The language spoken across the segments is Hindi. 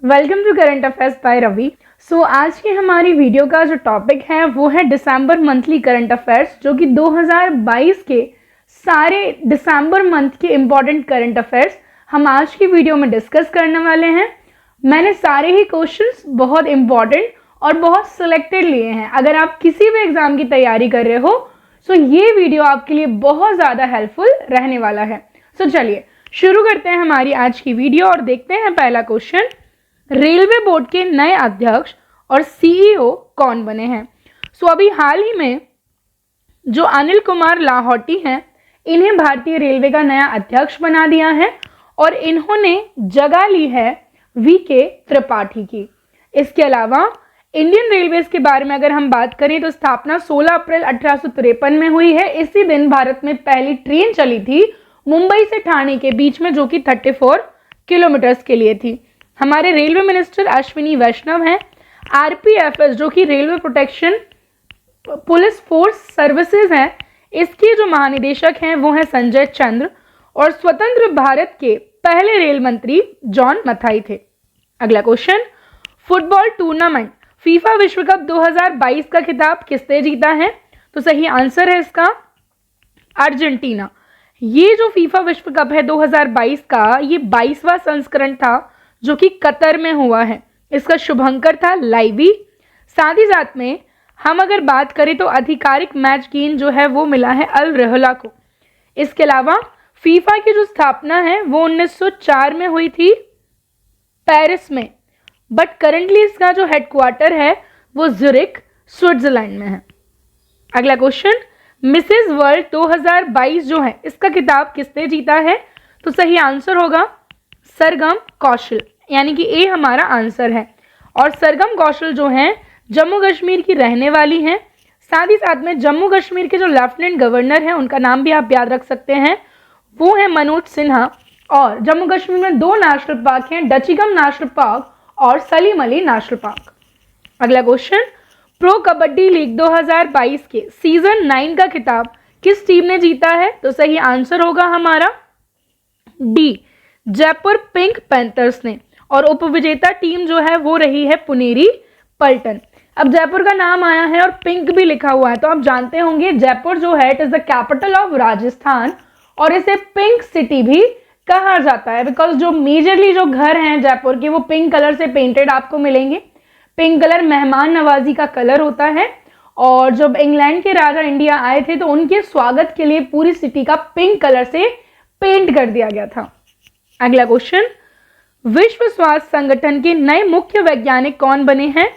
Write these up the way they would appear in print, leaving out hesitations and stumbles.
Welcome to current affairs by Ravi. आज की हमारी वीडियो का जो टॉपिक है वो है दिसंबर मंथली करंट अफेयर्स, जो कि 2022 के सारे दिसंबर मंथ के इम्पॉर्टेंट करंट अफेयर्स हम आज की वीडियो में डिस्कस करने वाले हैं। मैंने सारे ही क्वेश्चंस बहुत इम्पॉर्टेंट और बहुत सिलेक्टेड लिए हैं। अगर आप किसी भी एग्जाम की तैयारी कर रहे हो तो ये वीडियो आपके लिए बहुत ज़्यादा हेल्पफुल रहने वाला है। चलिए शुरू करते हैं हमारी आज की वीडियो और देखते हैं पहला क्वेश्चन। रेलवे बोर्ड के नए अध्यक्ष और सीईओ कौन बने हैं? अभी हाल ही में जो अनिल कुमार लाहौटी हैं, इन्हें भारतीय रेलवे का नया अध्यक्ष बना दिया है और इन्होंने जगह ली है वीके त्रिपाठी की। इसके अलावा इंडियन रेलवेज के बारे में अगर हम बात करें तो स्थापना 16 अप्रैल 1853 में हुई है। इसी दिन भारत में पहली ट्रेन चली थी मुंबई से ठाणे के बीच में, जो कि 34 किलोमीटर्स के लिए थी। हमारे रेलवे मिनिस्टर अश्विनी वैष्णव हैं। आरपीएफएस जो कि railway protection police force services है, इसके जो महानिदेशक हैं वो हैं संजय चंद्र और स्वतंत्र भारत के पहले रेल मंत्री जॉन मथाई थे। अगला क्वेश्चन, फुटबॉल टूर्नामेंट फीफा विश्व कप 2022 का खिताब किसने जीता है? तो सही आंसर है इसका अर्जेंटीना। ये जो फीफा विश्व कप है 2022 का, ये 22वां संस्करण था जो कि कतर में हुआ है। इसका शुभंकर था लाइवी। साथ ही साथ में हम अगर बात करें तो आधिकारिक मैच गेंद जो है वो मिला है अल रहला को। इसके अलावा फीफा की जो स्थापना है वो 1904 में हुई थी पेरिस में, बट करंटली इसका जो हेडक्वार्टर है वो ज़ुरिक स्विट्जरलैंड में है। अगला क्वेश्चन, मिसेज वर्ल्ड 2022 जो है इसका खिताब किसने जीता है? तो सही आंसर होगा सरगम कौशल, यानी कि ए हमारा आंसर है। और सरगम कौशल जो हैं जम्मू कश्मीर की रहने वाली हैं। साथ ही साथ में जम्मू कश्मीर के जो लेफ्टिनेंट गवर्नर हैं उनका नाम भी आप याद रख सकते हैं, वो है मनोज सिन्हा। और जम्मू कश्मीर में 2 नेशनल पार्क हैं, डचीगम नेशनल पार्क और सलीम अली नेशनल पार्क। अगला क्वेश्चन, प्रो कबड्डी लीग 2022 के सीजन 9 का खिताब किस टीम ने जीता है? तो सही आंसर होगा हमारा डी, जयपुर पिंक पैंथर्स ने। और उपविजेता टीम जो है वो रही है पुनेरी पल्टन। अब जयपुर का नाम आया है और पिंक भी लिखा हुआ है तो आप जानते होंगे जयपुर जो है it is the capital of Rajasthan और इसे पिंक सिटी भी कहा जाता है, बिकॉज जो मेजरली जो घर हैं जयपुर के वो पिंक कलर से पेंटेड आपको मिलेंगे। पिंक कलर मेहमान नवाजी का कलर होता है और जब इंग्लैंड के राजा इंडिया आए थे तो उनके स्वागत के लिए पूरी सिटी का पिंक कलर से पेंट कर दिया गया था। अगला क्वेश्चन, विश्व स्वास्थ्य संगठन के नए मुख्य वैज्ञानिक कौन बने हैं?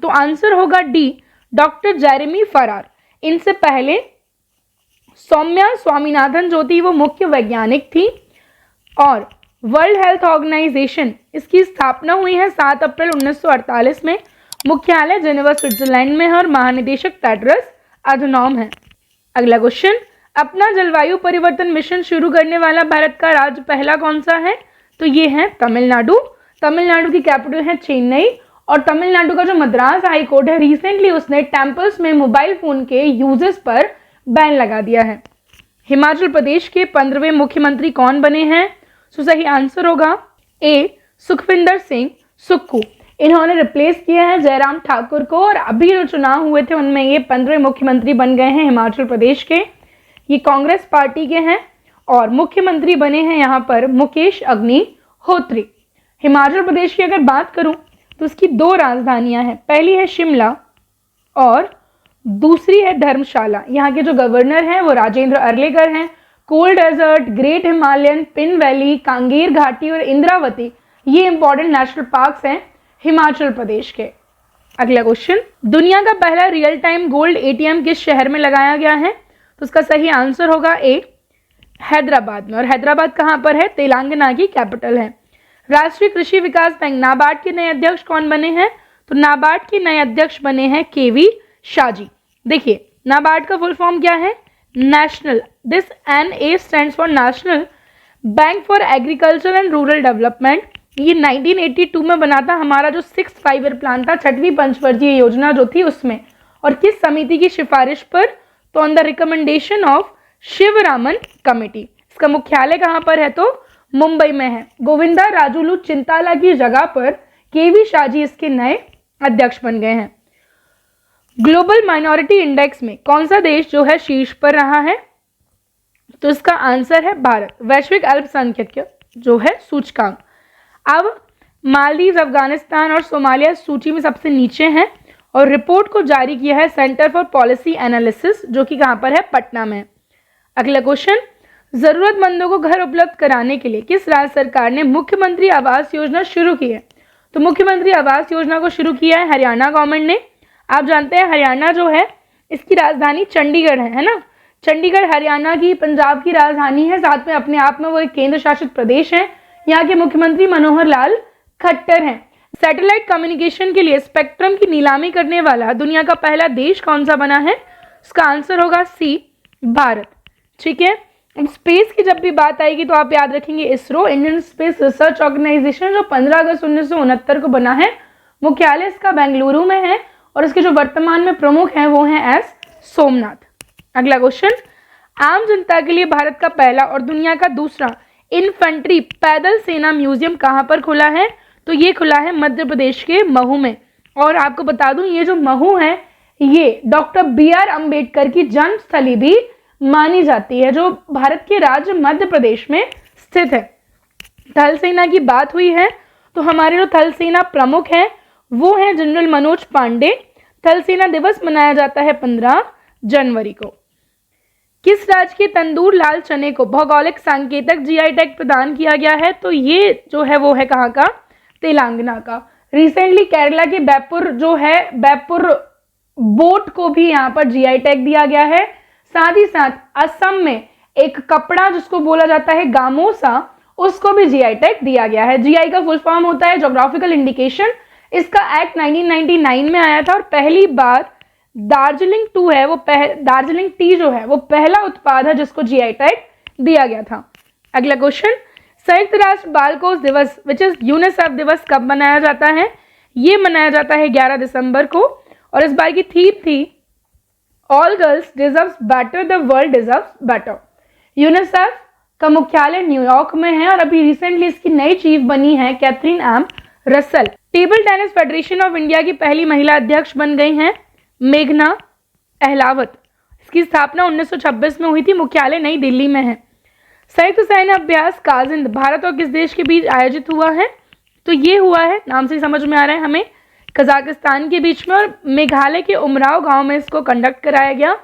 तो आंसर होगा डी, डॉक्टर जेरेमी फरार। इनसे पहले सौम्या स्वामीनाथन जो थी वो मुख्य वैज्ञानिक थी। और वर्ल्ड हेल्थ ऑर्गेनाइजेशन इसकी स्थापना हुई है 7 अप्रैल 1948 में। मुख्यालय जेनेवा स्विट्जरलैंड में है और महानिदेशक टेड्रस अधनॉम है। अगला क्वेश्चन, अपना जलवायु परिवर्तन मिशन शुरू करने वाला भारत का राज्य पहला कौन सा है? तो ये है तमिलनाडु। तमिलनाडु की कैपिटल है चेन्नई और तमिलनाडु का जो मद्रास हाई कोर्ट है रिसेंटली उसने टेम्पल्स में मोबाइल फोन के यूजेस पर बैन लगा दिया है। हिमाचल प्रदेश के 15वें मुख्यमंत्री कौन बने हैं? सही आंसर होगा ए, सुखविंदर सिंह सुक्खू। इन्होंने रिप्लेस किया है जयराम ठाकुर को और अभी जो चुनाव हुए थे उनमें ये 15वें मुख्यमंत्री बन गए हैं हिमाचल प्रदेश के। ये कांग्रेस पार्टी के हैं और मुख्यमंत्री बने हैं यहाँ पर मुकेश अग्निहोत्री। हिमाचल प्रदेश की अगर बात करूं तो उसकी 2 राजधानियां हैं, पहली है शिमला और दूसरी है धर्मशाला। यहाँ के जो गवर्नर हैं वो राजेंद्र अर्लेकर हैं। Cold desert, great Himalayan, Pin valley, Kanger घाटी और इंद्रावती ये इंपॉर्टेंट नेशनल पार्क्स हैं हिमाचल प्रदेश के। अगला क्वेश्चन, दुनिया का पहला रियल टाइम गोल्ड एटीएम किस शहर में लगाया गया है? तो उसका सही आंसर होगा ए, हैदराबाद में। और हैदराबाद कहाँ पर है? तेलंगाना की कैपिटल है। राष्ट्रीय कृषि विकास बैंक नाबार्ड के नए अध्यक्ष कौन बने हैं? तो नाबार्ड के नए अध्यक्ष बने हैं केवी शाजी। देखिए नाबार्ड का फुल फॉर्म क्या है? National, this NA stands for national bank for agriculture and rural development. ये 1982 में बना था। हमारा जो 6th 5 ईयर प्लान था, 6वीं पंचवर्षीय योजना जो थी उसमें। और किस समिति की सिफारिश पर? तो on the recommendation of Sivaraman committee. इसका मुख्यालय कहाँ पर है? तो मुंबई में है। गोविंदा राजुलू चिंताला की जगह पर केवी शाह जी इसके नए अध्यक्ष बन गए हैं। ग्लोबल माइनॉरिटी इंडेक्स में कौन सा देश जो है शीर्ष पर रहा है? तो इसका आंसर है भारत। वैश्विक अल्पसंख्यक जो है सूचकांक। अब मालदीव, अफगानिस्तान और सोमालिया सूची में सबसे नीचे हैं और रिपोर्ट को जारी किया है सेंटर फॉर पॉलिसी एनालिसिस, जो कि कहां पर है? पटना में। अगला क्वेश्चन, जरूरतमंदों को घर उपलब्ध कराने के लिए किस राज्य सरकार ने मुख्यमंत्री आवास योजना शुरू की है? तो मुख्यमंत्री आवास योजना को शुरू किया है हरियाणा गवर्नमेंट ने। आप जानते हैं हरियाणा जो है इसकी राजधानी चंडीगढ़ है ना। चंडीगढ़ हरियाणा की, पंजाब की राजधानी है, साथ में अपने आप में वो एक केंद्र शासित प्रदेश है। यहाँ के मुख्यमंत्री मनोहर लाल खट्टर हैं। सैटेलाइट कम्युनिकेशन के लिए स्पेक्ट्रम की नीलामी करने वाला दुनिया का पहला देश कौन सा बना है? इसका आंसर होगा सी, भारत। ठीक है, स्पेस की जब भी बात आएगी तो आप याद रखेंगे ISRO, Indian space research organisation, जो 15 अगस्त 1969 को बना है। मुख्यालय इसका बेंगलुरु में है और इसके जो वर्तमान में प्रमुख हैं वो हैं एस सोमनाथ। अगला क्वेश्चन, आम जनता के लिए भारत का पहला और दुनिया का दूसरा इन्फेंट्री पैदल सेना म्यूजियम कहां पर खुला है? तो ये खुला है मध्य प्रदेश के महू में। और आपको बता दूं ये जो महू है ये डॉक्टर BR अम्बेडकर की जन्मस्थली भी मानी जाती है, जो भारत के राज्य मध्य प्रदेश में स्थित है। थल सेना की बात हुई है तो हमारे जो थल सेना प्रमुख हैं वो हैं जनरल मनोज पांडे। थल सेना दिवस मनाया जाता है 15 जनवरी को। किस राज्य के तंदूर लाल चने को भौगोलिक सांकेतिक GI टैग प्रदान किया गया है? तो ये जो है वो है कहाँ का? तेलंगाना का। रिसेंटली केरला के बैपुर जो है, बैपुर बोट को भी यहाँ पर GI टैग दिया गया है। साथ ही साथ असम में एक कपड़ा जिसको बोला जाता है गामोसा, उसको भी GI टैग दिया गया है। GI का फुल फॉर्म होता है ज्योग्राफिकल इंडिकेशन। इसका एक्ट 1999 में आया था और पहली बार दार्जिलिंग दार्जिलिंग टी जो है वो पहला उत्पाद है जिसको GI टैग दिया गया था। अगला क्वेश्चन, संयुक्त राष्ट्र बाल कोष दिवस विच इज यूनिसेफ दिवस कब मनाया जाता है? ये मनाया जाता है 11 दिसंबर को और इस बार की थीम थी all girls deserves better, the world deserves better. UNICEF का मुख्यालय न्यूयॉर्क में है और अभी रिसेंटली इसकी नई चीफ बनी है Catherine M Russell. Table tennis federation of India की पहली महिला अध्यक्ष बन गई हैं मेघना अहलावत। इसकी स्थापना 1926 में हुई थी, मुख्यालय नई दिल्ली में है। संयुक्त सैन्य अभ्यास काजिंद भारत और किस देश के बीच आयोजित हुआ है? तो ये हुआ है, नाम से समझ में आ रहा है हमें, कजाकिस्तान के बीच में, और मेघालय के उमराव गांव में इसको कंडक्ट कराया गया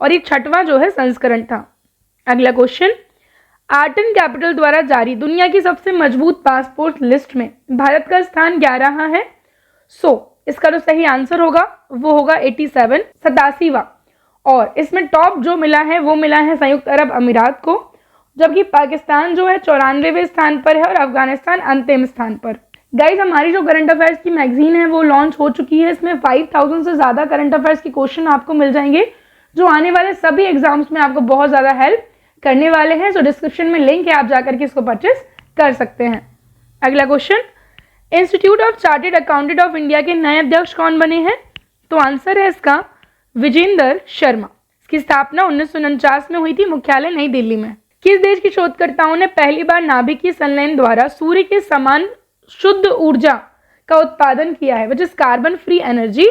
और ये 6वां जो है संस्करण था। अगला क्वेश्चन, आर्टन कैपिटल द्वारा जारी दुनिया की सबसे मजबूत पासपोर्ट लिस्ट में भारत का स्थान 11वां है। इसका जो सही आंसर होगा वो होगा 87वां। और इसमें टॉप जो मिला है वो मिला है संयुक्त अरब अमीरात को, जबकि पाकिस्तान जो है 94वें स्थान पर है और अफगानिस्तान अंतिम स्थान पर। गाइज, हमारी जो करंट अफेयर्स की मैगजीन है वो लॉन्च हो चुकी है। इसमें 5000 से ज़्यादा करंट अफेयर्स के क्वेश्चन आपको मिल जाएंगे जो आने वाले सभी एग्जाम्स में आपको बहुत ज़्यादा हेल्प करने वाले हैं। सो डिस्क्रिप्शन में लिंक है, आप जाकर के इसको परचेस कर सकते हैं। अगला question, institute of chartered accountant of India के नए अध्यक्ष कौन बने हैं? तो आंसर है इसका विजेंद्र शर्मा। इसकी स्थापना 1949 में हुई थी, मुख्यालय नई दिल्ली में। किस देश के शोधकर्ताओं ने पहली बार नाभिकीय संलयन द्वारा सूर्य के समान शुद्ध ऊर्जा का उत्पादन किया है, which is carbon free energy?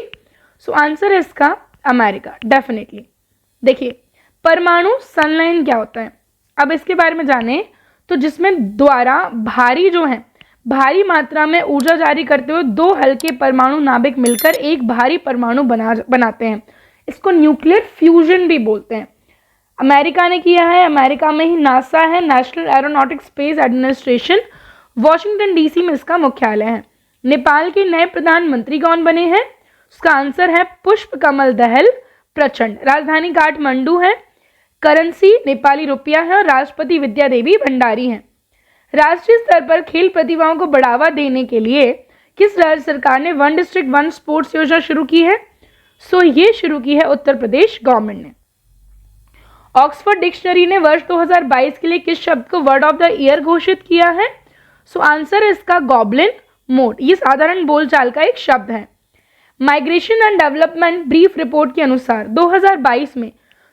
So answer है इसका अमेरिका, डेफिनेटली। देखिए, परमाणु संलयन क्या होता है, अब इसके बारे में जाने तो जिसमें द्वारा भारी मात्रा में ऊर्जा जारी करते हुए दो हल्के परमाणु नाभिक मिलकर एक भारी परमाणु बनाते हैं। इसको न्यूक्लियर फ्यूजन भी बोलते हैं। अमेरिका ने किया है, अमेरिका में ही नासा है, national aeronautic space administration, Washington DC में इसका मुख्यालय है। नेपाल के नए प्रधानमंत्री कौन बने हैं? उसका आंसर है पुष्प कमल दहल प्रचंड। राजधानी काठमांडू है, करेंसी नेपाली रुपया है और राष्ट्रपति विद्या देवी भंडारी हैं। राष्ट्रीय स्तर पर खेल प्रतिभाओं को बढ़ावा देने के लिए किस राज्य सरकार ने वन डिस्ट्रिक्ट वन स्पोर्ट्स योजना शुरू की है? ये शुरू की है उत्तर प्रदेश गवर्नमेंट ने। ऑक्सफोर्ड डिक्शनरी ने वर्ष 2022 के लिए किस शब्द को वर्ड ऑफ द ईयर घोषित किया है? आंसर है इसका गॉब्लिन मोड। ये साधारण बोलचाल का एक शब्द है। Migration and development brief report के अनुसार 2022 में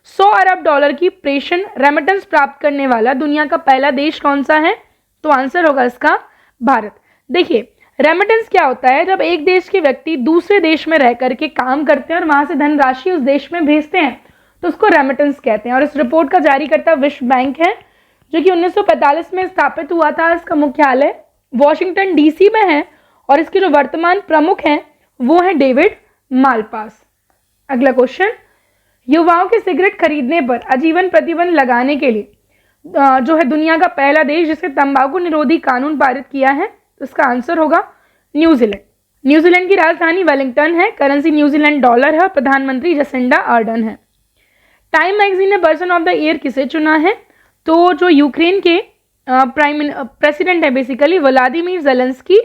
$100 अरब की प्रेषण रेमिटेंस प्राप्त करने वाला दुनिया का पहला देश कौन सा है? तो आंसर होगा इसका भारत। देखिए, रेमिटेंस क्या होता है? जब एक देश के व्यक्ति दूसरे देश में रह करके काम करते हैं और वहां से धनराशि उस देश में भेजते हैं तो उसको रेमिटेंस कहते हैं। और इस रिपोर्ट का जारी करता विश्व बैंक है, जो कि 1945 में स्थापित हुआ था। इसका मुख्यालय वॉशिंगटन डीसी में है और इसके जो वर्तमान प्रमुख हैं वो हैं डेविड मालपास। अगला क्वेश्चन, युवाओं के सिगरेट खरीदने पर आजीवन प्रतिबंध लगाने के लिए जो है दुनिया का पहला देश जिसने तंबाकू निरोधी कानून पारित किया है, तो इसका आंसर होगा न्यूजीलैंड। न्यूजीलैंड की राजधानी वेलिंगटन है, करेंसी न्यूजीलैंड डॉलर है और प्रधानमंत्री जसिंडा आर्डर्न है। टाइम मैगजीन ने पर्सन ऑफ द ईयर किसे चुना है? तो जो यूक्रेन के प्रेसिडेंट है बेसिकली व्लादिमीर ज़ेलेंस्की,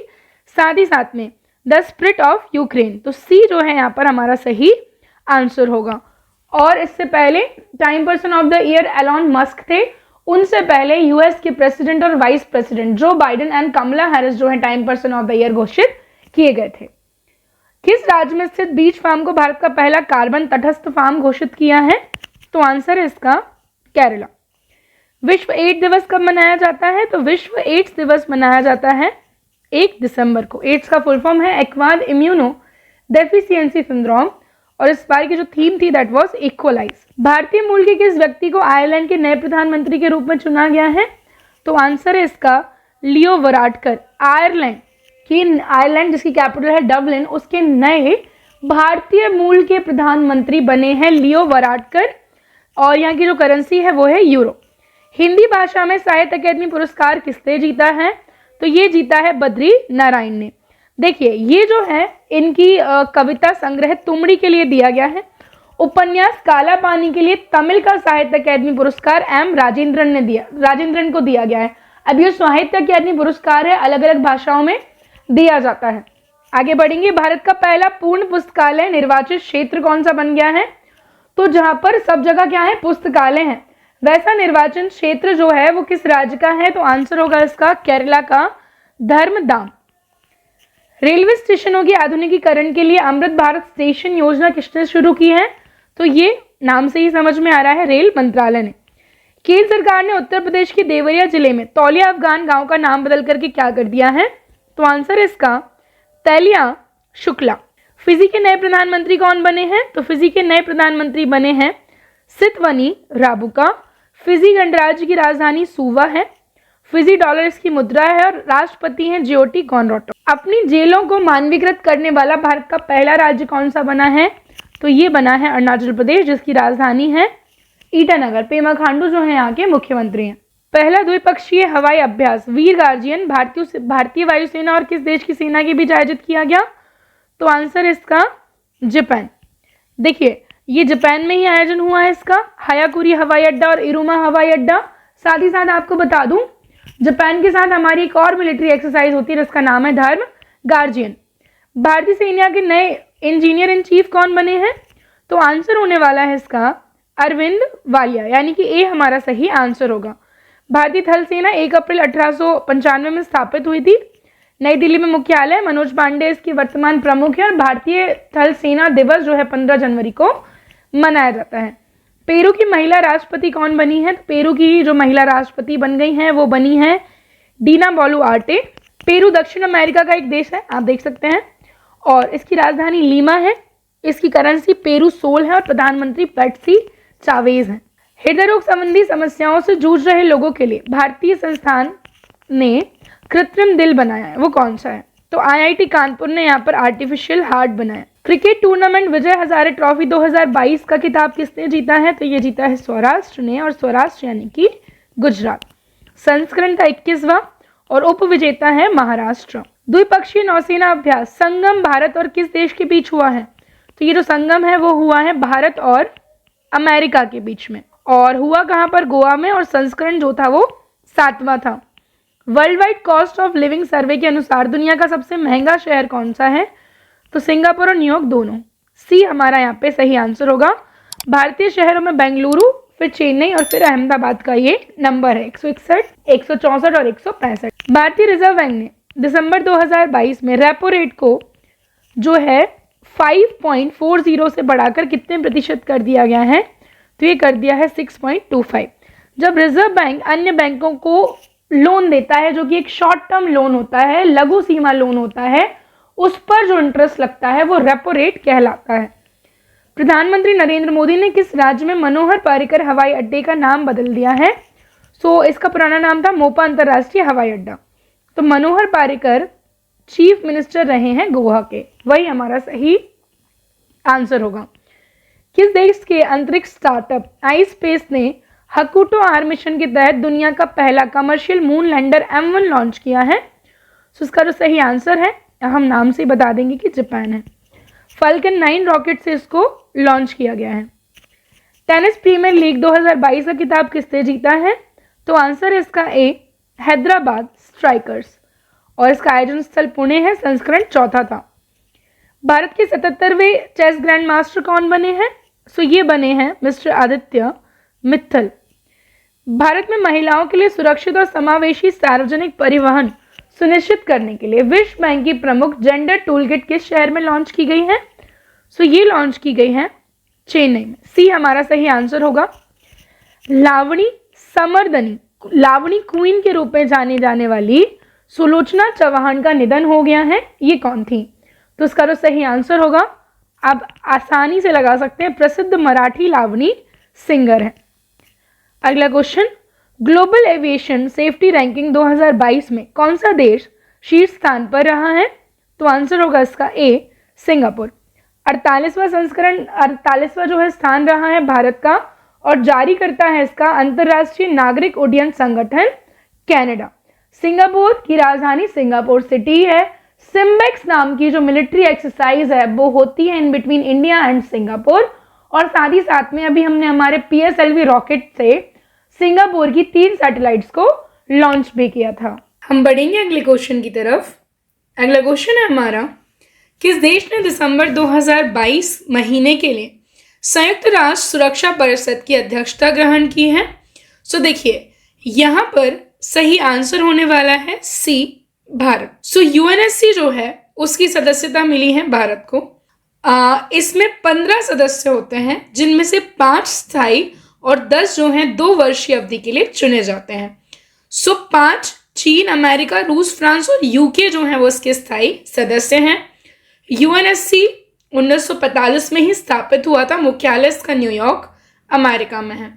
साथ ही साथ में द स्पिरिट ऑफ यूक्रेन, तो सी जो है यहाँ पर हमारा सही आंसर होगा। और इससे पहले Time person of the year Elon Musk थे, उनसे पहले यूएस के प्रेसिडेंट और vice president Joe Biden and Kamala Harris जो है Time person of the year घोषित किए गए थे। किस राज्य में स्थित बीच फार्म को भारत का पहला कार्बन तटस्थ फार्म घोषित किया है? तो आंसर है इसका केरला। विश्व एड्स दिवस कब मनाया जाता है? तो विश्व एड्स दिवस मनाया जाता है 1 दिसंबर को। एड्स का फुल फॉर्म है एक्वायर्ड इम्यूनो डेफिशिएंसी सिंड्रोम और इस बार की जो थीम थी दैट वाज इक्वलाइज। भारतीय मूल के किस व्यक्ति को आयरलैंड के नए प्रधानमंत्री के रूप में चुना गया है? तो आंसर है इसका लियो वराडकर। आयरलैंड जिसकी कैपिटल है डबलिन, उसके नए भारतीय मूल के प्रधानमंत्री बने हैं लियो वराडकर और यहाँ की जो करेंसी है वो है यूरो। हिंदी भाषा में साहित्य अकादमी पुरस्कार किसने जीता है? तो ये जीता है बद्री नारायण ने। देखिए ये जो है इनकी कविता संग्रह तुमड़ी के लिए दिया गया है। उपन्यास काला पानी के लिए तमिल का साहित्य अकादमी पुरस्कार एम राजेंद्रन को दिया गया है। अब ये साहित्य अकादमी पुरस्कार है, अलग अलग भाषाओं में दिया जाता है। आगे बढ़ेंगे, भारत का पहला पूर्ण पुस्तकालय निर्वाचित क्षेत्र कौन सा बन गया है? तो जहां पर सब जगह क्या है पुस्तकालय है, वैसा निर्वाचन क्षेत्र जो है वो किस राज्य का है? तो आंसर होगा इसका केरला का धर्मदाम। रेलवे स्टेशनों के आधुनिकीकरण के लिए अमृत भारत स्टेशन योजना किसने शुरू की है? तो ये नाम से ही समझ में आ रहा है, रेल मंत्रालय ने। केंद्र सरकार ने उत्तर प्रदेश के देवरिया जिले में तौलिया अफगान गांव का नाम बदल करके क्या कर दिया है? तो आंसर इसका तैलिया शुक्ला। फिजी के नए प्रधानमंत्री कौन बने हैं? तो फिजी के नए प्रधानमंत्री बने हैं सितवनी राबुका। फिजी गणराज्य की राजधानी सुवा है। फिजी डॉलर इसकी मुद्रा है और राष्ट्रपति हैं जियोटी कॉनराडो। अपनी जेलों को मानवीकृत करने वाला भारत का पहला राज्य कौन सा बना है? तो ये बना है अरुणाचल प्रदेश, जिसकी राजधानी है ईटानगर। पेमा खांडू जो है यहाँ के मुख्यमंत्री हैं। पहला द्विपक्षीय हवाई अभ्यास वीर गार्जियन भारतीय वायुसेना और किस देश की सेना के बीच आयोजित किया गया? तो आंसर इसका जापान। देखिए ये जापान में ही आयोजन हुआ है इसका, हायाकुरी हवाई अड्डा और इरुमा हवाई अड्डा। साथ ही साथ आपको बता दूं जापान के साथ हमारी एक और मिलिट्री एक्सरसाइज होती है जिसका नाम है धर्म गार्जियन। भारतीय सेना के नए इंजीनियर इन चीफ कौन बने हैं? तो आंसर होने वाला है इसका अरविंद वालिया, यानी कि ए हमारा सही आंसर होगा। भारतीय थल सेना 1 अप्रैल 1895 में स्थापित हुई थी। नई दिल्ली में मुख्यालय, मनोज पांडे इसकी वर्तमान प्रमुख है और भारतीय थल सेना दिवस जो है 15 जनवरी को मनाया जाता है। पेरू की महिला राष्ट्रपति कौन बनी है? तो पेरू की जो महिला राष्ट्रपति बन गई हैं वो बनी है डीना बोलुआर्टे। पेरू दक्षिण अमेरिका का एक देश है, आप देख सकते हैं, और इसकी राजधानी लीमा है। इसकी करेंसी पेरू सोल है और प्रधानमंत्री पेट्सी चावेज हैं। हृदय रोग संबंधी समस्याओं से जूझ रहे लोगों के लिए भारतीय संस्थान ने कृत्रिम दिल बनाया है, वो कौन सा है? तो आईआईटी कानपुर ने यहाँ पर आर्टिफिशियल हार्ट बनाया। Cricket tournament Vijay Hazare trophy 2022 का खिताब किसने जीता है? तो ये जीता है सौराष्ट्र ने, और सौराष्ट्र यानी कि गुजरात। संस्करण का 21वां और उप विजेता है महाराष्ट्र। द्विपक्षीय नौसेना अभ्यास संगम भारत और किस देश के बीच हुआ है? तो ये जो संगम है वो हुआ है भारत और अमेरिका के बीच में, और हुआ कहाँ पर? गोवा में, और संस्करण जो था वो 7वां था। World wide cost of living survey के अनुसार दुनिया का सबसे महंगा शहर कौन सा है? तो सिंगापुर और न्यूयॉर्क दोनों। सी हमारा यहाँ पे सही आंसर होगा। भारतीय शहरों में बेंगलुरु, फिर चेन्नई और फिर अहमदाबाद का ये नंबर है 161, 164 और 165। भारतीय रिजर्व बैंक ने दिसंबर 2022 में रेपो रेट को जो है 5.40 से बढ़ाकर कितने प्रतिशत कर दिया गया है? तो ये कर दिया है 6.25। जब रिजर्व बैंक अन्य बैंकों को लोन देता है, जो कि एक शॉर्ट टर्म लोन होता है, लघु सीमा लोन होता है, उस पर जो इंटरेस्ट लगता है वो रेपो रेट कहलाता है। प्रधानमंत्री नरेंद्र मोदी ने किस राज्य में मनोहर पर्रिकर हवाई अड्डे का नाम बदल दिया है? इसका पुराना नाम था मोपा अंतर्राष्ट्रीय हवाई अड्डा। तो मनोहर पर्रिकर चीफ मिनिस्टर रहे हैं गोवा के, वही हमारा सही आंसर होगा। किस देश के अंतरिक्ष स्टार्टअप आईस्पेस ने हकुटो आर मिशन के तहत दुनिया का पहला commercial moon lander M1 launch किया है? इसका जो सही आंसर है, हम नाम से बता देंगे कि जापान है। फाल्कन 9 रॉकेट से इसको लॉन्च किया गया है। टेनिस प्रीमियर लीग 2022 का खिताब किसने जीता है? तो आंसर है इसका ए, हैदराबाद स्ट्राइकर्स, और इसका आयोजन स्थल पुणे है, संस्करण 4था था। भारत के 77वें चेस ग्रैंड मास्टर कौन बने हैं? ये बने हैं मिस्टर आदित्य मित्तल। भारत में महिलाओं के लिए सुरक्षित और समावेशी सार्वजनिक परिवहन सुनिश्चित करने के लिए विश्व बैंक की प्रमुख जेंडर टूलकिट किस शहर में लॉन्च की गई है? ये लॉन्च की गई है चेन्नई में। सी हमारा सही आंसर होगा। लावणी समरदनी, लावणी क्वीन के रूप में जाने जाने वाली सुलोचना चौहान का निधन हो गया है, ये कौन थी? तो इसका जो सही आंसर होगा, आप आसानी से लगा सकते हैं, प्रसिद्ध मराठी लावणी सिंगर है। अगला question, global aviation safety ranking 2022 में कौन सा देश शीर्ष स्थान पर रहा है? तो आंसर होगा इसका ए, सिंगापुर। 48वां संस्करण, 48वां जो है स्थान रहा है भारत का, और जारी करता है इसका अंतर्राष्ट्रीय नागरिक उड्डयन संगठन कनाडा। सिंगापुर की राजधानी सिंगापुर सिटी है। सिम्बेक्स नाम की जो मिलिट्री एक्सरसाइज है वो होती है in between India and Singapore, और साथ ही साथ में अभी हमने हमारे PSLV रॉकेट से सिंगापुर की 3 सैटेलाइट्स को लॉन्च भी किया था। हम बढ़ेंगे अगले क्वेश्चन की तरफ। अगला क्वेश्चन है हमारा, किस देश ने दिसंबर 2022 महीने के लिए संयुक्त राष्ट्र सुरक्षा परिषद की अध्यक्षता ग्रहण की है? देखिए यहाँ पर सही आंसर होने वाला है सी, भारत। UNSC जो है उसकी सदस्यता मिली है भारत को। इसमें 15 सदस्य होते हैं, जिनमें से 5 स्थायी और 10 जो हैं 2 वर्षीय अवधि के लिए चुने जाते हैं। 5 चीन, अमेरिका, रूस, फ्रांस और UK जो है वो इसके स्थायी सदस्य हैं। UNSC 1945 में ही स्थापित हुआ था, मुख्यालय इसका न्यूयॉर्क अमेरिका में है।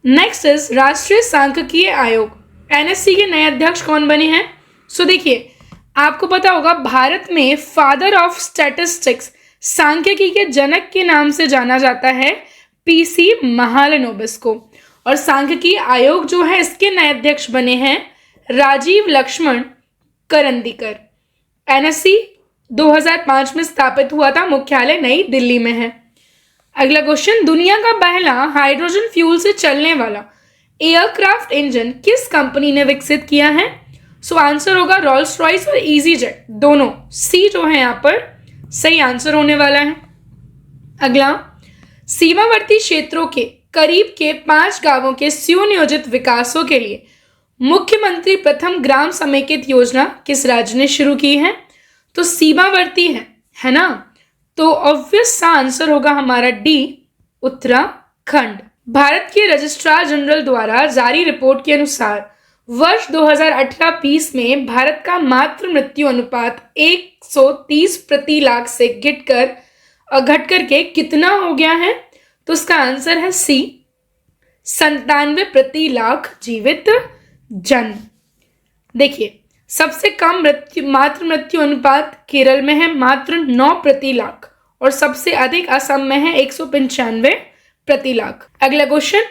नेक्स्ट इज राष्ट्रीय सांख्यिकीय आयोग, NSC के नए अध्यक्ष कौन बने हैं? देखिए आपको पता होगा भारत में फादर ऑफ स्टैटिस्टिक्स, सांख्यिकी के जनक के नाम से जाना जाता है PC महालनोबिस को, और सांख्यिकी आयोग जो है इसके नए अध्यक्ष बने हैं राजीव लक्ष्मण करंदीकर। NSC 2005 में स्थापित हुआ था, मुख्यालय नई दिल्ली में है। अगला क्वेश्चन, दुनिया का पहला हाइड्रोजन फ्यूल से चलने वाला एयरक्राफ्ट इंजन किस कंपनी ने विकसित किया है? आंसर होगा रोल्स रॉयस और ईजीजेट, दोनों। सी जो है यहाँ पर सही आंसर होने वाला है। अगला, सीमावर्ती क्षेत्रों के करीब के 5 गांवों के सुनियोजित विकासों के लिए मुख्यमंत्री प्रथम ग्राम समेकित योजना किस राज्य ने शुरू की है? सीमावर्ती है ना, तो ऑब्वियस सा आंसर होगा हमारा डी, उत्तराखंड। भारत के रजिस्ट्रार जनरल द्वारा जारी रिपोर्ट के अनुसार वर्ष 2018-20 में भारत का मातृ मृत्यु अनुपात 130 प्रति लाख से घटकर के कितना हो गया है? इसका आंसर है सी, 97 प्रति लाख जीवित जन्म। देखिए सबसे कम मातृ मृत्यु अनुपात केरल में है, मात्र 9 प्रति लाख, और सबसे अधिक असम में है 195 प्रति लाख। अगला क्वेश्चन,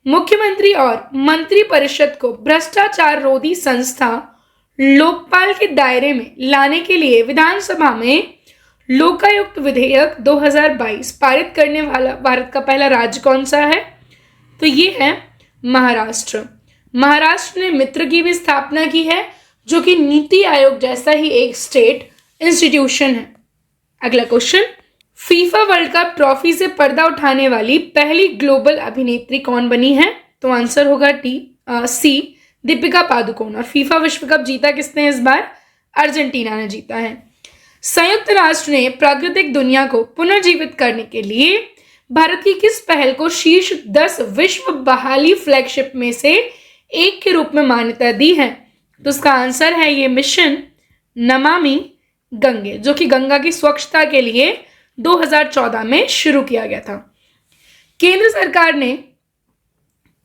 मुख्यमंत्री और मंत्री परिषद को भ्रष्टाचार रोधी संस्था लोकपाल के दायरे में लाने के लिए विधानसभा में लोकायुक्त विधेयक 2022 पारित करने वाला भारत का पहला राज्य कौन सा है? ये है महाराष्ट्र। महाराष्ट्र ने मित्र की भी स्थापना की है, जो कि नीति आयोग जैसा ही एक स्टेट इंस्टीट्यूशन है। अगला question, FIFA world cup trophy से पर्दा उठाने वाली पहली ग्लोबल अभिनेत्री कौन बनी है? आंसर होगा सी, दीपिका पादुकोण। और फीफा विश्व कप जीता किसने इस बार? अर्जेंटीना ने जीता है। संयुक्त राष्ट्र ने प्राकृतिक दुनिया को पुनर्जीवित करने के लिए भारत की किस पहल को शीर्ष 10 विश्व बहाली फ्लैगशिप में से एक के रूप में मान्यता दी है? तो उसका आंसर है ये मिशन नमामि गंगे, जो कि गंगा की स्वच्छता के लिए 2014 में शुरू किया गया था। केंद्र सरकार ने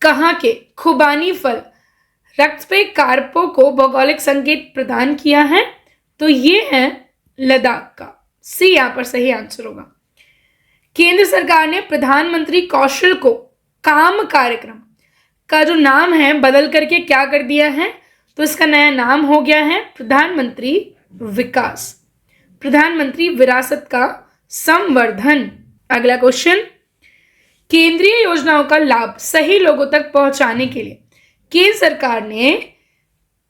कहाँ के खुबानी फल रक्त पे कारपों को भौगोलिक संकेत प्रदान किया है? तो ये है लद्दाख का। सी यहाँ पर सही आंसर होगा। केंद्र सरकार ने प्रधानमंत्री कौशल को काम कार्यक्रम का जो नाम है बदल करके क्या कर दिया है? तो इसका नया नाम हो गया है प्रधानमंत्री विकास, प्रधानमंत्री विरासत का संवर्धन। अगला क्वेश्चन, केंद्रीय योजनाओं का लाभ सही लोगों तक पहुंचाने के लिए केंद्र सरकार ने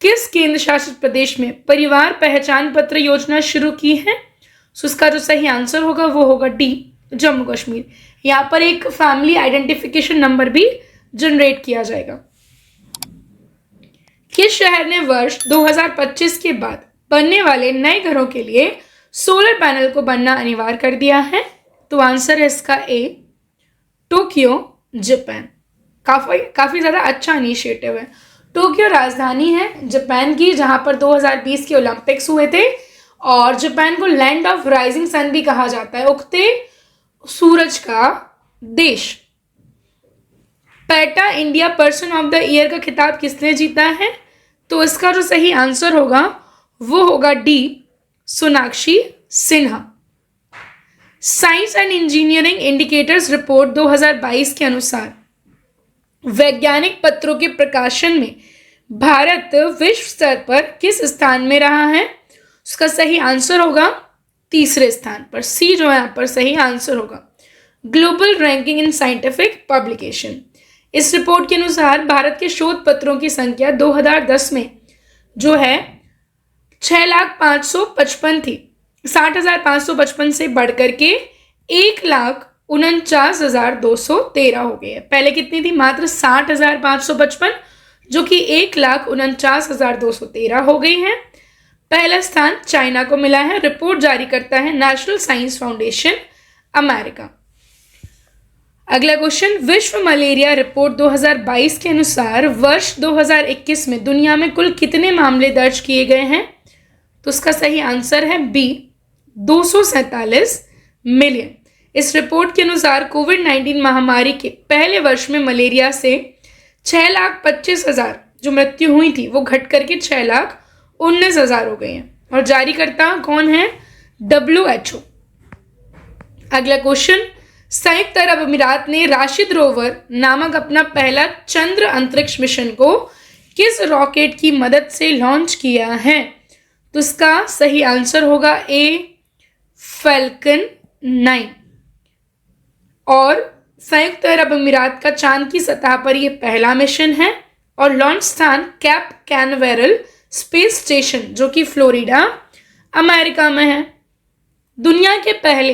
किस केंद्र शासित प्रदेश में परिवार पहचान पत्र योजना शुरू की है? तो उसका जो सही आंसर होगा वो होगा डी, जम्मू कश्मीर। यहाँ पर एक फैमिली आइडेंटिफिकेशन नंबर भी जनरेट किया जाएगा। किस शहर ने वर्ष 2025 के बाद बनने वाले नए घरों के लिए सोलर पैनल को बनना अनिवार्य कर दिया है? तो आंसर है इसका ए, टोक्यो, जापान। काफी ज्यादा अच्छा इनिशिएटिव है। टोक्यो राजधानी है जापान की, जहां पर 2020 के ओलंपिक्स हुए थे, और जापान को लैंड ऑफ राइजिंग सन भी कहा जाता है, उगते सूरज का देश। PETA India person of the year का खिताब किसने जीता है? तो इसका जो सही आंसर होगा वो होगा D, Sonakshi Sinha. Science and engineering indicators report 2022 के अनुसार वैज्ञानिक पत्रों के प्रकाशन में भारत विश्व स्तर पर किस स्थान में रहा है? उसका सही आंसर होगा तीसरे स्थान पर। सी जो है यहाँ पर सही आंसर होगा, global ranking in scientific publication. इस रिपोर्ट के अनुसार भारत के शोध पत्रों की संख्या 2010 में जो है 6,555,000 थी, 60,555 से बढ़कर के 1,49,213 हो गई है। पहले कितनी थी? मात्र 60,555, जो कि 1,49,213 हो गई है। पहला स्थान चाइना को मिला है। रिपोर्ट जारी करता है नेशनल साइंस फाउंडेशन अमेरिका। अगला क्वेश्चन, विश्व मलेरिया रिपोर्ट 2022 के अनुसार वर्ष 2021 में दुनिया में कुल कितने मामले दर्ज किए गए हैं? तो उसका सही आंसर है बी, 247 मिलियन। इस रिपोर्ट के अनुसार कोविड-19 महामारी के पहले वर्ष में मलेरिया से 6,25,000 जो मृत्यु हुई थी वो घट करके 6,19,000 हो गई हैं। और जारीकर्ता कौन है? WHO। अगला क्वेश्चन, संयुक्त अरब अमीरात ने राशिद रोवर नामक अपना पहला चंद्र अंतरिक्ष मिशन को किस रॉकेट की मदद से लॉन्च किया है? तो इसका सही आंसर होगा ए, फैल्कन 9। और संयुक्त अरब अमीरात का चांद की सतह पर यह पहला मिशन है, और लॉन्च स्थान कैप कैनवेरल स्पेस स्टेशन जो कि फ्लोरिडा अमेरिका में है। दुनिया के पहले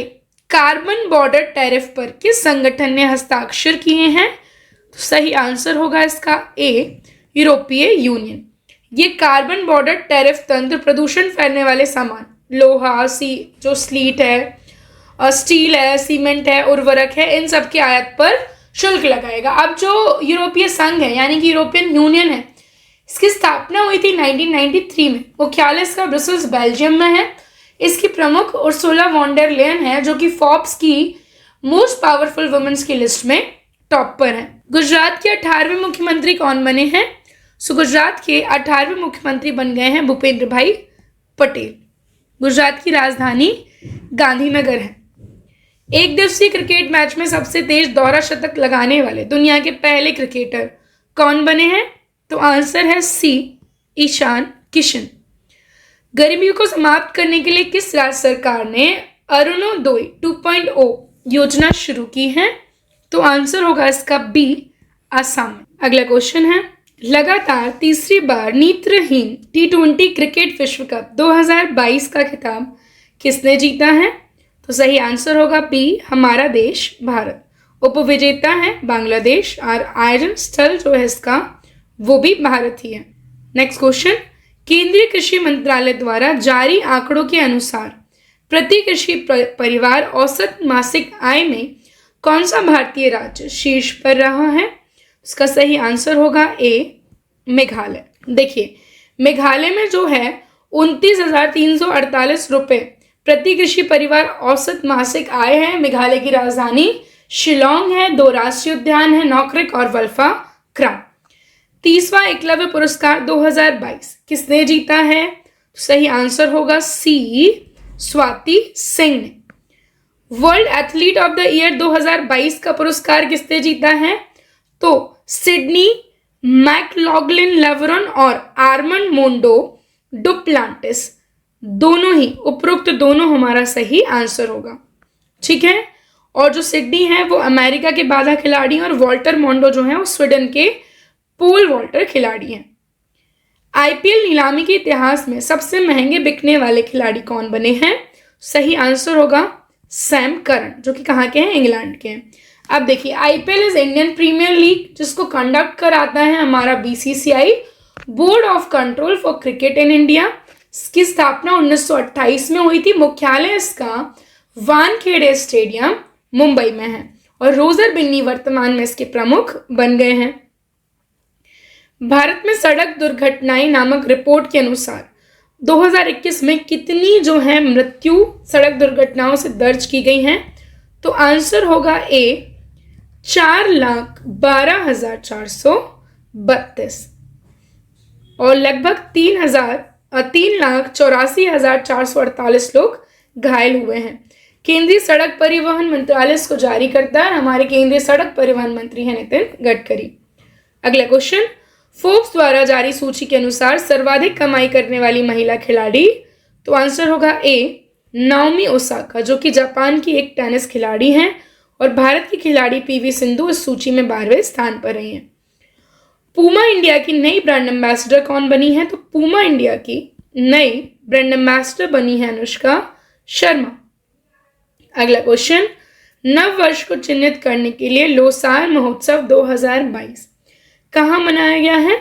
कार्बन बॉर्डर टैरिफ पर किस संगठन ने हस्ताक्षर किए हैं? तो सही आंसर होगा इसका ए, यूरोपीय यूनियन। ये कार्बन बॉर्डर टैरिफ तंत्र प्रदूषण फैलने वाले सामान, लोहा, जो स्लीट है, स्टील है, सीमेंट है, उर्वरक है, इन सब के आयात पर शुल्क लगाएगा। अब जो यूरोपीय संघ है यानी कि यूरोपियन यूनियन है, इसकी स्थापना हुई थी 1993 में। मुख्यालय इसका ब्रसेल्स बेल्जियम में है। इसकी प्रमुख उर्सुला वॉन डेर लेयन है, जो कि फोर्ब्स की मोस्ट पावरफुल वुमेन्स की लिस्ट में टॉप पर है। गुजरात के 18वें मुख्यमंत्री कौन बने हैं? गुजरात के 18वें मुख्यमंत्री बन गए हैं भूपेंद्र भाई पटेल। गुजरात की राजधानी गांधीनगर है। एक दिवसीय क्रिकेट मैच में सबसे तेज दोहरा शतक लगाने वाले दुनिया के पहले क्रिकेटर कौन बने हैं? तो आंसर है सी, ईशान किशन। गरीबी को समाप्त करने के लिए किस राज्य सरकार ने अरुणोदय 2.0 योजना शुरू की है? तो आंसर होगा इसका बी, असम। अगला क्वेश्चन है, लगातार तीसरी बार नेत्रहीन T20 क्रिकेट विश्व कप 2022 का खिताब किसने जीता है? तो सही आंसर होगा बी, हमारा देश भारत। उपविजेता है बांग्लादेश, और आयोजन स्थल जो है इसका वो भी भारत ही है। नेक्स्ट क्वेश्चन, केंद्रीय कृषि मंत्रालय द्वारा जारी आंकड़ों के अनुसार प्रति कृषि परिवार औसत मासिक आय में कौन सा भारतीय राज्य शीर्ष पर रहा है? उसका सही आंसर होगा ए, मेघालय। देखिए मेघालय में जो है 29,348 रुपए प्रति कृषि परिवार औसत मासिक आय है। मेघालय की राजधानी शिलोंग है। 2 राष्ट्रीय उद्यान है, नौक्रिक और वल्फा क्राम। 30वां एकलव्य पुरस्कार 2022 किसने जीता है? सही आंसर होगा सी, स्वाति सिंह ने। World athlete of the year 2022 का पुरस्कार किसने जीता है? तो सिडनी मैकलॉगलिन लेवरन और आर्मंड मोंडो डुप्लांटिस, दोनों ही, उपरोक्त दोनों हमारा सही आंसर होगा। ठीक है, और जो सिडनी है वो अमेरिका के बाधा खिलाड़ी और वॉल्टर मोंडो जो है वो स्वीडन के पोल वॉल्टर खिलाड़ी हैं। आईपीएल नीलामी के इतिहास में सबसे महंगे बिकने वाले खिलाड़ी कौन बने हैं? सही आंसर होगा सैम करन, जो कि कहाँ के हैं? इंग्लैंड के हैं। अब देखिए IPL is Indian premier league, जिसको कंडक्ट कराता है हमारा BCCI, board of control for cricket in India. इसकी स्थापना 1928 में हुई थी। मुख्यालय इसका वानखेड़े स्टेडियम मुंबई में है और रोजर बिन्नी वर्तमान में इसके प्रमुख बन गए हैं। भारत में सड़क दुर्घटनाएं नामक रिपोर्ट के अनुसार 2021 में कितनी जो है मृत्यु सड़क दुर्घटनाओं से दर्ज की गई हैं? तो आंसर होगा ए, 4,12,432 और लगभग 3,84,448 लोग घायल हुए हैं। केंद्रीय सड़क परिवहन मंत्रालय इसको जारी करता है। हमारे केंद्रीय सड़क परिवहन मंत्री हैं नितिन गडकरी। अगला क्वेश्चन, फोर्ब्स द्वारा जारी सूची के अनुसार सर्वाधिक कमाई करने वाली महिला खिलाड़ी, तो आंसर होगा ए, नाओमी ओसाका, जो कि जापान की एक टेनिस खिलाड़ी हैं और भारत की खिलाड़ी पीवी सिंधु इस सूची में 12वें स्थान पर रही हैं। पूमा इंडिया की नई ब्रांड एम्बेसडर कौन बनी है? तो पूमा इंडिया की नई ब्रांड एम्बेसडर बनी है अनुष्का शर्मा। अगला क्वेश्चन, नव वर्ष को चिन्हित करने के लिए लोसार महोत्सव 2022 कहाँ मनाया गया है?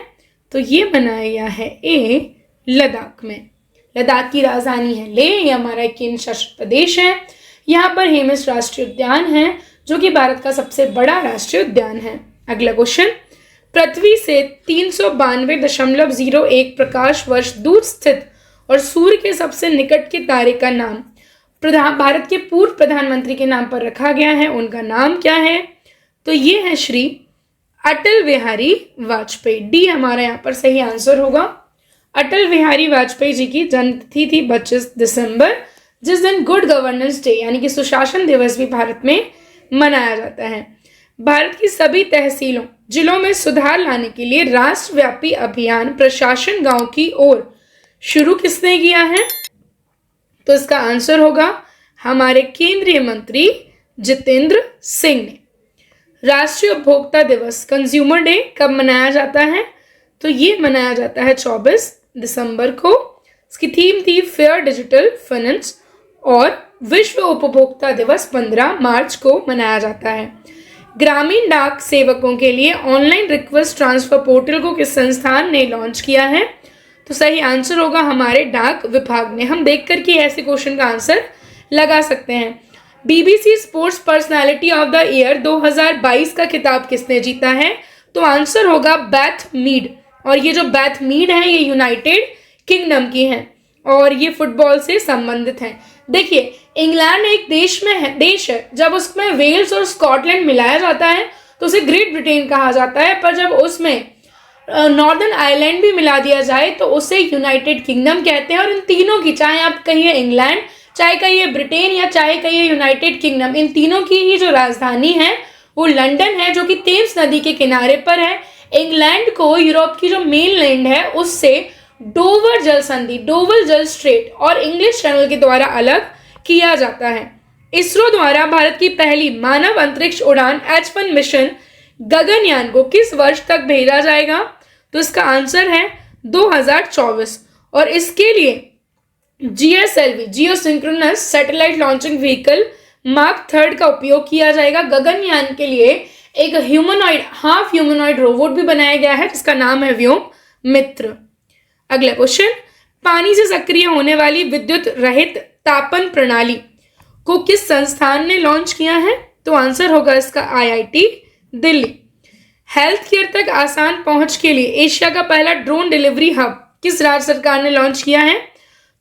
तो ये मनाया गया है ए, लद्दाख में। लद्दाख की राजधानी है ले, ये हमारा केंद्र शासित प्रदेश है। यहाँ पर हेमिस राष्ट्रीय उद्यान है, जो कि भारत का सबसे बड़ा राष्ट्रीय उद्यान है। अगला क्वेश्चन, पृथ्वी से 392.01 प्रकाश वर्ष दूर स्थित और सूर्य के सबसे निकट के तारे का नाम भारत के पूर्व प्रधानमंत्री के नाम पर रखा गया है। उनका नाम क्या है? तो ये है श्री अटल बिहारी वाजपेयी। डी हमारा यहाँ पर सही आंसर होगा। अटल बिहारी वाजपेयी जी की जन्मतिथि थी 25 दिसंबर, जिस दिन गुड गवर्नेंस डे यानी कि सुशासन दिवस भी भारत में मनाया जाता है। भारत की सभी तहसीलों जिलों में सुधार लाने के लिए राष्ट्रव्यापी अभियान प्रशासन गांव की ओर शुरू किसने किया है? तो इसका आंसर होगा हमारे केंद्रीय मंत्री जितेंद्र सिंह ने। राष्ट्रीय उपभोक्ता दिवस कंज्यूमर डे कब मनाया जाता है? तो ये मनाया जाता है 24 दिसंबर को। इसकी थीम थी फेयर डिजिटल फाइनेंस और विश्व उपभोक्ता दिवस 15 मार्च को मनाया जाता है। ग्रामीण डाक सेवकों के लिए ऑनलाइन रिक्वेस्ट ट्रांसफर पोर्टल को किस संस्थान ने लॉन्च किया है? तो सही आंसर होगा हमारे डाक विभाग ने। हम देख कर के ऐसे क्वेश्चन का आंसर लगा सकते हैं। BBC sports personality of the year 2022 का खिताब किसने जीता है? तो आंसर होगा बेथ मीड। और ये जो बेथ मीड है ये यूनाइटेड किंगडम की हैं और ये फुटबॉल से संबंधित हैं। देखिए इंग्लैंड एक देश है, जब उसमें वेल्स और स्कॉटलैंड मिलाया जाता है तो उसे ग्रेट ब्रिटेन कहा जाता है, पर जब उसमें नॉर्दर्न आयरलैंड भी मिला दिया जाए तो उसे यूनाइटेड किंगडम कहते हैं। और इन तीनों की, चाहे आप कहिए इंग्लैंड, चाहे कहिए ब्रिटेन या चाहे कहिए यूनाइटेड किंगडम, इन तीनों की ही जो राजधानी है वो लंदन है, जो कि थेम्स नदी के किनारे पर है। इंग्लैंड को यूरोप की जो मेन लैंड है उससे डोवर जल संधि, डोवर जल स्ट्रेट और इंग्लिश चैनल के द्वारा अलग किया जाता है। इसरो द्वारा भारत की पहली मानव अंतरिक्ष उड़ान H1 मिशन गगनयान को किस वर्ष तक भेजा जाएगा? तो इसका आंसर है 2024 और इसके लिए GSLV geosynchronous satellite launching vehicle mark 3 का उपयोग किया जाएगा। गगनयान के लिए एक ह्यूमनॉइड, हाफ ह्यूमनॉइड रोबोट भी बनाया गया है जिसका नाम है व्योम मित्र। अगला क्वेश्चन, पानी से सक्रिय होने वाली विद्युत रहित तापन प्रणाली को किस संस्थान ने लॉन्च किया है? तो आंसर होगा इसका IIT दिल्ली। हेल्थ केयर तक आसान पहुंच के लिए एशिया का पहला ड्रोन डिलीवरी हब किस राज्य सरकार ने लॉन्च किया है?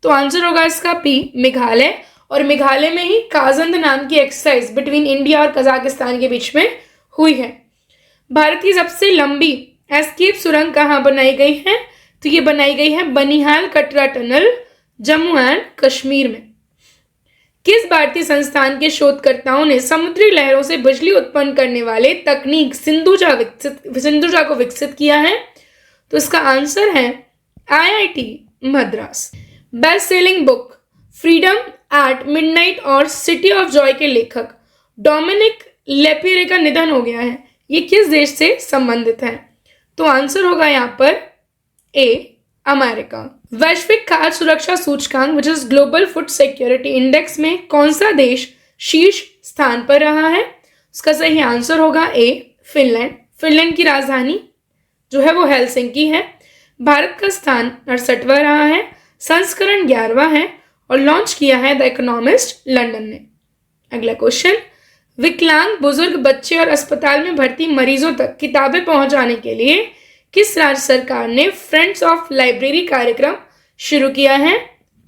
तो आंसर होगा इसका पी, मेघालय। और मेघालय में ही काजंद नाम की एक्सरसाइज बिटवीन इंडिया और कजाकिस्तान के बीच में हुई है। भारत की सबसे लंबी एस्केप सुरंग कहाँ बनाई गई है? तो ये बनाई गई है बनिहाल कटरा टनल, जम्मू एंड कश्मीर में। किस भारतीय संस्थान के शोधकर्ताओं ने समुद्री लहरों से बिजली उत्पन्न करने वाले तकनीक सिंधुजा को विकसित किया है? तो इसका आंसर है IIT Madras. Best selling book Freedom at Midnight और सिटी ऑफ जॉय के लेखक डोमिनिक लेपियरे का निधन हो गया है। ये किस देश से संबंधित है? तो आंसर होगा यहाँ पर ए, अमेरिका। वैश्विक खाद्य सुरक्षा सूचकांक which is global food security index में कौन सा देश शीर्ष स्थान पर रहा है? उसका सही आंसर होगा ए, फिनलैंड। फिनलैंड की राजधानी जो है वो हेलसिंकी है। भारत का स्थान 68वां रहा है, संस्करण 11वां है और लॉन्च किया है द इकोनॉमिस्ट लंदन ने। अगला क्वेश्चन, विकलांग बुजुर्ग बच्चे और अस्पताल में भर्ती मरीजों तक किताबें पहुंचाने के लिए किस राज्य सरकार ने फ्रेंड्स ऑफ लाइब्रेरी कार्यक्रम शुरू किया है?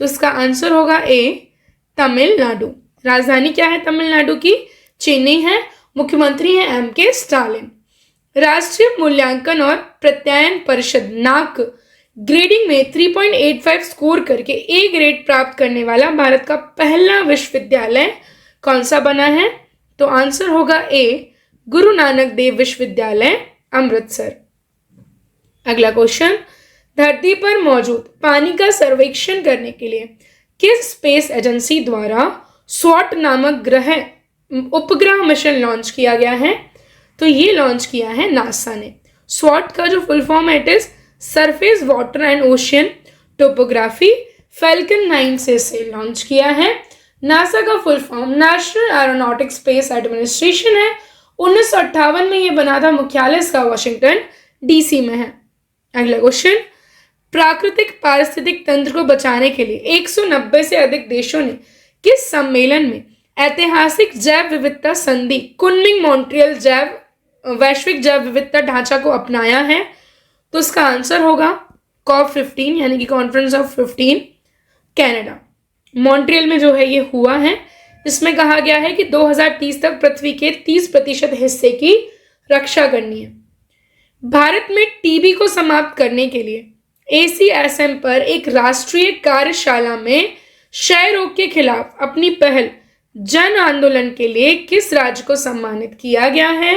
तो इसका आंसर होगा ए, तमिलनाडु। राजधानी क्या है तमिलनाडु की? चेन्नई है। मुख्यमंत्री हैं MK स्टालिन। राष्ट्रीय मूल्यांकन और प्रत्यायन परिषद नाक ग्रेडिंग में 3.85 स्कोर करके ए ग्रेड प्राप्त करने वाला भारत का पहला विश्वविद्यालय कौन सा बना है? तो आंसर होगा ए, गुरु नानक देव विश्वविद्यालय, अमृतसर। अगला क्वेश्चन, धरती पर मौजूद पानी का सर्वेक्षण करने के लिए किस स्पेस एजेंसी द्वारा स्वॉट नामक उपग्रह मिशन लॉन्च किया गया है? तो ये लॉन्च किया है नासा ने। स्वॉट का जो फुल फॉर्म है it is surface water and ocean topography. Falcon 9 से लॉन्च किया है। नासा का full form national aeronautics space administration है। 1958 में ये बना था। मुख्यालय इसका वाशिंगटन DC में है। अगला क्वेश्चन, प्राकृतिक पारिस्थितिक तंत्र को बचाने के लिए 190 से अधिक देशों ने किस सम्मेलन में ऐतिहासिक जैव विविधता संधि कुनमिंग मॉन्ट्रियल वैश्विक जैव विविधता ढांचा को अपनाया है? तो इसका आंसर होगा COP15 यानी कि कॉन्फ्रेंस ऑफ 15 कनाडा। मॉन्ट्रियल में जो है ये हुआ है। इसमें कहा गया है कि 2030 तक पृथ्वी के 30% हिस्से की रक्षा करनी है। भारत में टीबी को समाप्त करने के लिए ACSM पर एक राष्ट्रीय कार्यशाला में क्षय रोग के खिलाफ अपनी पहल जन आंदोलन के लिए किस राज्य को सम्मानित किया गया है?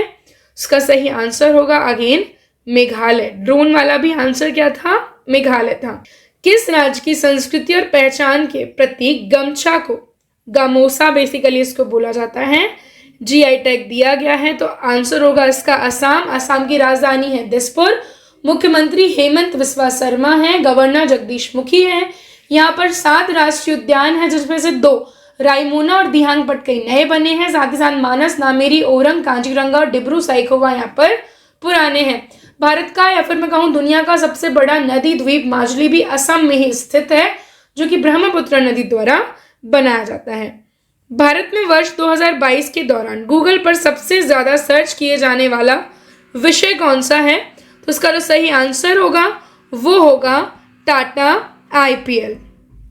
उसका सही आंसर होगा अगेन मेघालय। ड्रोन वाला भी आंसर क्या था? मेघालय था। किस राज्य की संस्कृति और पहचान के प्रतीक गमछा को, गामोसा बेसिकली इसको बोला जाता है, GI टैग दिया गया है? तो आंसर होगा इसका असम। असम की राजधानी है दिसपुर। मुख्यमंत्री हेमंत बिस्वा शर्मा है। गवर्नर जगदीश मुखी है। यहाँ पर 7 राष्ट्रीय उद्यान है जिसमें से 2 रायमोना और दिहांग पटकई नए बने हैं। साथ ही साथ मानस, नामेरी, ओरंग, कांजीरंगा और डिब्रू साइखोवा यहाँ पर पुराने हैं। भारत का या फिर मैं कहूँ दुनिया का सबसे बड़ा नदी द्वीप माजुली भी असम में ही स्थित है, जो कि ब्रह्मपुत्र नदी द्वारा बनाया जाता है। भारत में वर्ष 2022 के दौरान गूगल पर सबसे ज्यादा सर्च किए जाने वाला विषय कौन सा है? तो उसका जो सही आंसर होगा वो होगा Tata IPL।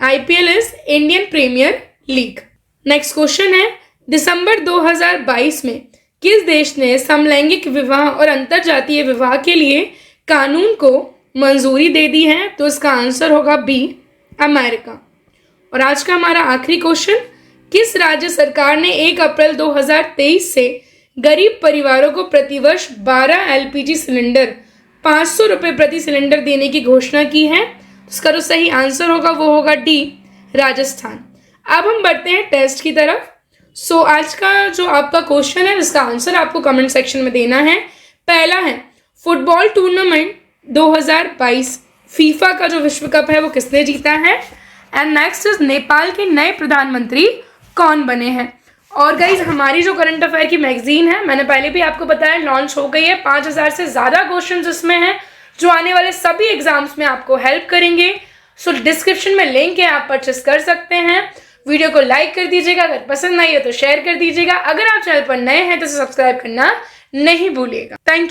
IPL is Indian premier league. Next question है, दिसंबर 2022 में किस देश ने समलैंगिक विवाह और अंतरजातीय विवाह के लिए कानून को मंजूरी दे दी है? तो इसका आंसर होगा बी, अमेरिका। और आज का हमारा आखिरी क्वेश्चन, किस राज्य सरकार ने 1 अप्रैल 2023 से गरीब परिवारों को प्रतिवर्ष 12 LPG सिलेंडर 500 रुपये प्रति सिलेंडर देने की घोषणा की है? इसका जो सही आंसर होगा वो होगा डी, राजस्थान। अब हम बढ़ते हैं टेस्ट की तरफ। आज का जो आपका क्वेश्चन है इसका आंसर आपको कमेंट सेक्शन में देना है। पहला है, फुटबॉल टूर्नामेंट 2022 फीफा का जो विश्व कप है वो किसने जीता है? एंड नेक्स्ट इज नेपाल के नए प्रधानमंत्री कौन बने हैं? और गाइज हमारी जो करंट अफेयर की मैगजीन है, मैंने पहले भी आपको बताया, लॉन्च हो गई है। 5000 से ज़्यादा क्वेश्चन इसमें हैं जो आने वाले सभी एग्जाम्स में आपको हेल्प करेंगे। डिस्क्रिप्शन में लिंक है, आप परचेस कर सकते हैं। वीडियो को लाइक कर दीजिएगा, अगर पसंद आई है तो शेयर कर दीजिएगा। अगर आप चैनल पर नए हैं तो सब्सक्राइब करना नहीं भूलिएगा। Thank you.